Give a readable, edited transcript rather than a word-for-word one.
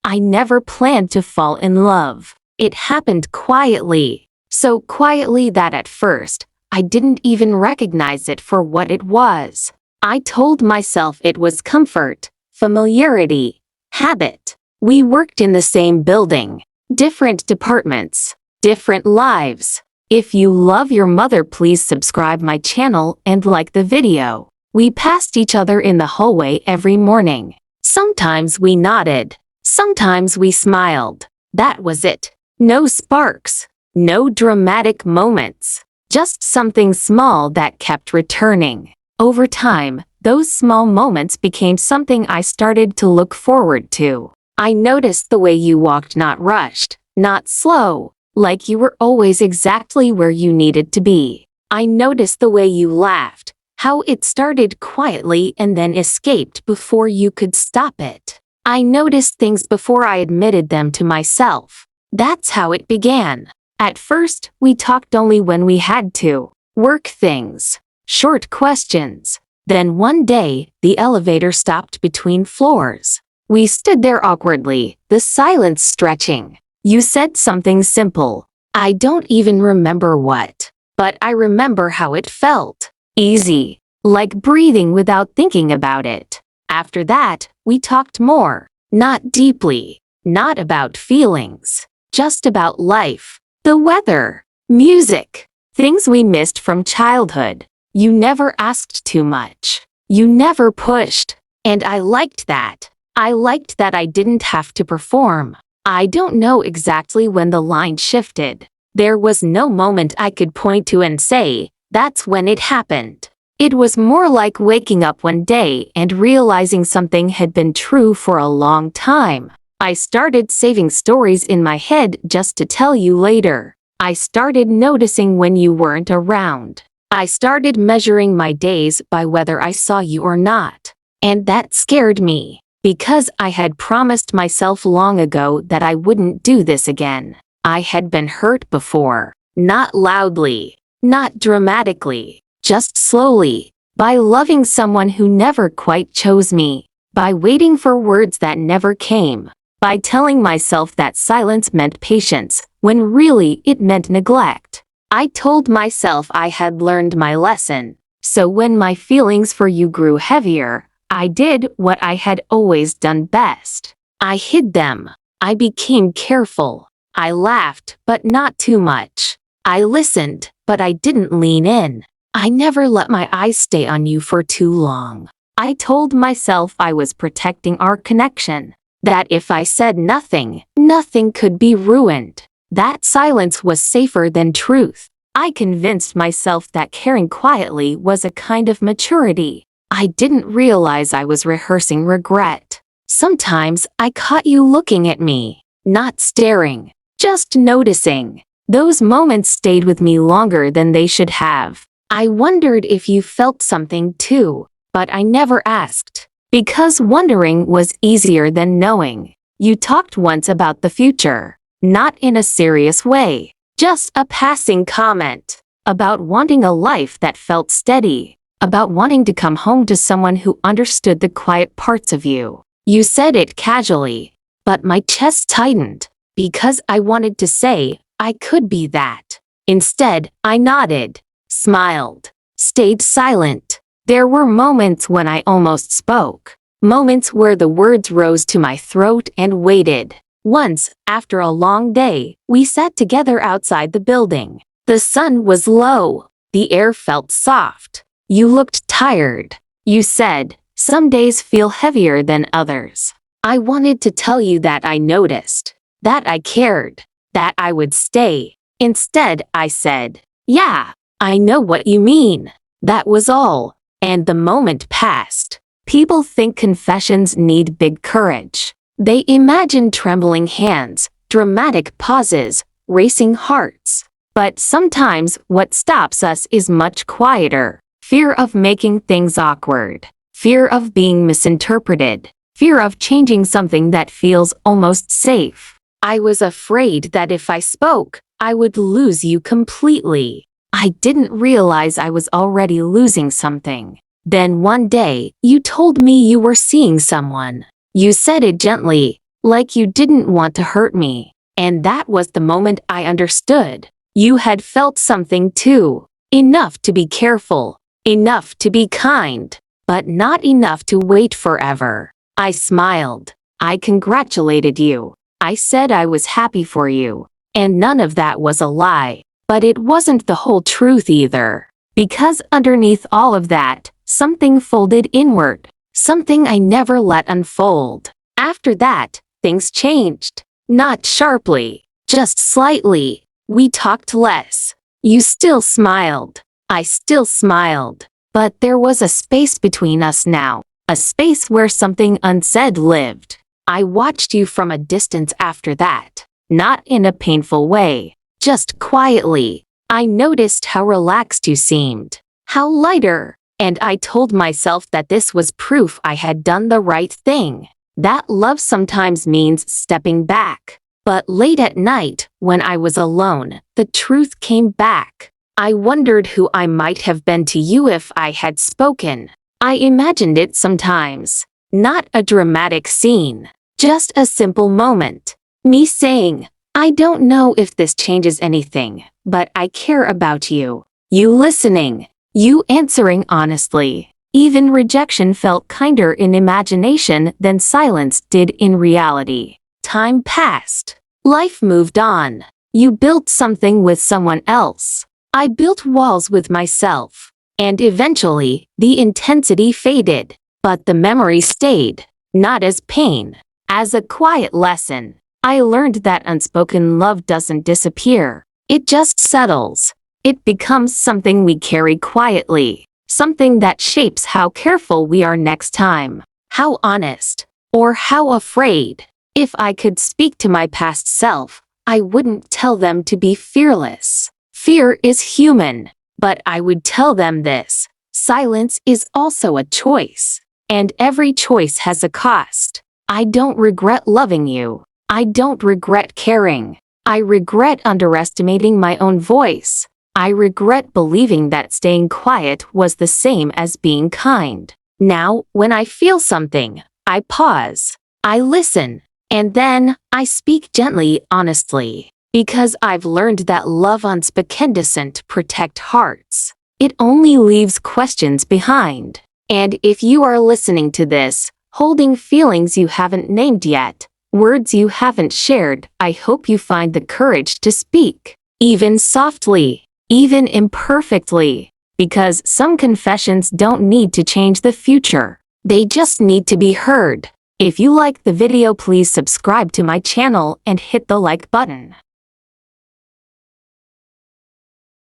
I never planned to fall in love. It happened quietly. So quietly that at first, I didn't even recognize it for what it was. I told myself it was comfort, familiarity, habit. We worked in the same building, different departments, different lives. If you love your mother, please subscribe my channel and like the video. We passed each other in the hallway every morning. Sometimes we nodded. Sometimes we smiled. That was it. No sparks. No dramatic moments. Just something small that kept returning. Over time, those small moments became something I started to look forward to. I noticed the way you walked, not rushed, not slow, like you were always exactly where you needed to be. I noticed the way you laughed, how it started quietly and then escaped before you could stop it. I noticed things before I admitted them to myself. That's how it began. At first, we talked only when we had to. Work things. Short questions. Then one day, the elevator stopped between floors. We stood there awkwardly, the silence stretching. You said something simple. I don't even remember what, but I remember how it felt. Easy. Like breathing without thinking about it. After that, we talked more. Not deeply. Not about feelings. Just about life. The weather. Music. Things we missed from childhood. You never asked too much. You never pushed. And I liked that. I liked that I didn't have to perform. I don't know exactly when the line shifted. There was no moment I could point to and say, that's when it happened. It was more like waking up one day and realizing something had been true for a long time. I started saving stories in my head just to tell you later. I started noticing when you weren't around. I started measuring my days by whether I saw you or not. And that scared me, because I had promised myself long ago that I wouldn't do this again. I had been hurt before. Not loudly, not dramatically, just slowly, by loving someone who never quite chose me, by waiting for words that never came, by telling myself that silence meant patience, when really it meant neglect. I told myself I had learned my lesson, so when my feelings for you grew heavier, I did what I had always done best. I hid them. I became careful. I laughed, but not too much. I listened, but I didn't lean in. I never let my eyes stay on you for too long. I told myself I was protecting our connection, that if I said nothing, nothing could be ruined. That silence was safer than truth. I convinced myself that caring quietly was a kind of maturity. I didn't realize I was rehearsing regret. Sometimes I caught you looking at me, not staring, just noticing. Those moments stayed with me longer than they should have. I wondered if you felt something too, but I never asked, because wondering was easier than knowing. You talked once about the future, not in a serious way, just a passing comment, about wanting a life that felt steady, about wanting to come home to someone who understood the quiet parts of you. You said it casually, but my chest tightened, because I wanted to say, I could be that. Instead, I nodded, smiled, stayed silent. There were moments when I almost spoke, moments where the words rose to my throat and waited. Once, after a long day, we sat together outside the building. The sun was low. The air felt soft. You looked tired. You said, some days feel heavier than others. I wanted to tell you that I noticed, that I cared, that I would stay. Instead, I said, yeah, I know what you mean. That was all. And the moment passed. People think confessions need big courage. They imagine trembling hands, dramatic pauses, racing hearts. But sometimes what stops us is much quieter. Fear of making things awkward. Fear of being misinterpreted. Fear of changing something that feels almost safe. I was afraid that if I spoke, I would lose you completely. I didn't realize I was already losing something. Then one day, you told me you were seeing someone. You said it gently, like you didn't want to hurt me. And that was the moment I understood. You had felt something too. Enough to be careful, enough to be kind, but not enough to wait forever. I smiled. I congratulated you. I said I was happy for you. And none of that was a lie. But it wasn't the whole truth either. Because underneath all of that, something folded inward. Something I never let unfold. After that, things changed. Not sharply, just slightly. We talked less. You still smiled. I still smiled. But there was a space between us now. A space where something unsaid lived. I watched you from a distance after that. Not in a painful way. Just quietly. I noticed how relaxed you seemed. How lighter. And I told myself that this was proof I had done the right thing. That love sometimes means stepping back. But late at night, when I was alone, the truth came back. I wondered who I might have been to you if I had spoken. I imagined it sometimes. Not a dramatic scene. Just a simple moment. Me saying, I don't know if this changes anything, but I care about you. You listening. You answering honestly. Even rejection felt kinder in imagination than silence did in reality. Time passed. Life moved on. You built something with someone else. I built walls with myself. And eventually, the intensity faded. But the memory stayed. Not as pain. As a quiet lesson. I learned that unspoken love doesn't disappear. It just settles. It becomes something we carry quietly. Something that shapes how careful we are next time. How honest. Or how afraid. If I could speak to my past self, I wouldn't tell them to be fearless. Fear is human. But I would tell them this. Silence is also a choice. And every choice has a cost. I don't regret loving you. I don't regret caring. I regret underestimating my own voice. I regret believing that staying quiet was the same as being kind. Now, when I feel something, I pause. I listen. And then, I speak gently, honestly. Because I've learned that love unspoken doesn't protect hearts. It only leaves questions behind. And if you are listening to this, holding feelings you haven't named yet, words you haven't shared, I hope you find the courage to speak. Even softly. Even imperfectly. Because some confessions don't need to change the future. They just need to be heard. If you like the video, please subscribe to my channel and hit the like button.